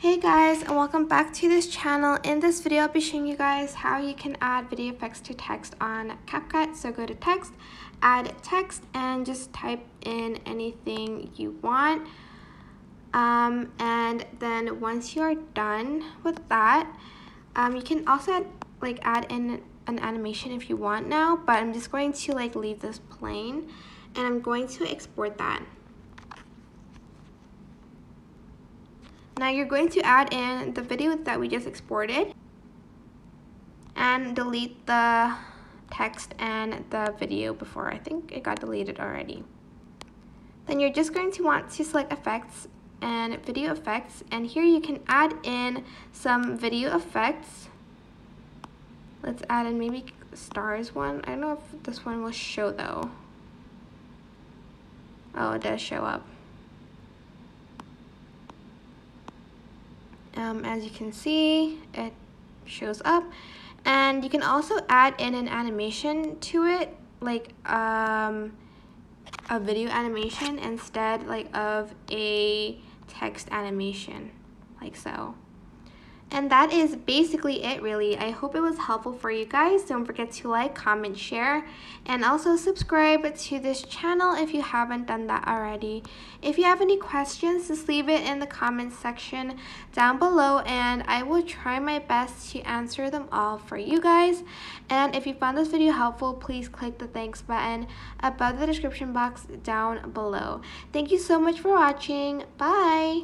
Hey guys, and welcome back to this channel. In this video I'll be showing you guys how you can add video effects to text on CapCut. So go to text, add text, and just type in anything you want. And then once you're done with that, you can also add in an animation if you want now, but I'm just going to leave this plain, and I'm going to export that. Now you're going to add in the video that we just exported and delete the text and the video before. I think it got deleted already. Then you're just going to want to select effects and video effects, and here you can add in some video effects. Let's add in maybe stars one. I don't know if this one will show though. Oh, it does show up. As you can see, it shows up, and you can also add in an animation to it, like a video animation instead of a text animation, like so. And that is basically it, really. I hope it was helpful for you guys. Don't forget to like, comment, share, and also subscribe to this channel if you haven't done that already. If you have any questions, just leave it in the comments section down below, and I will try my best to answer them all for you guys. And if you found this video helpful, please click the thanks button above the description box down below. Thank you so much for watching. Bye!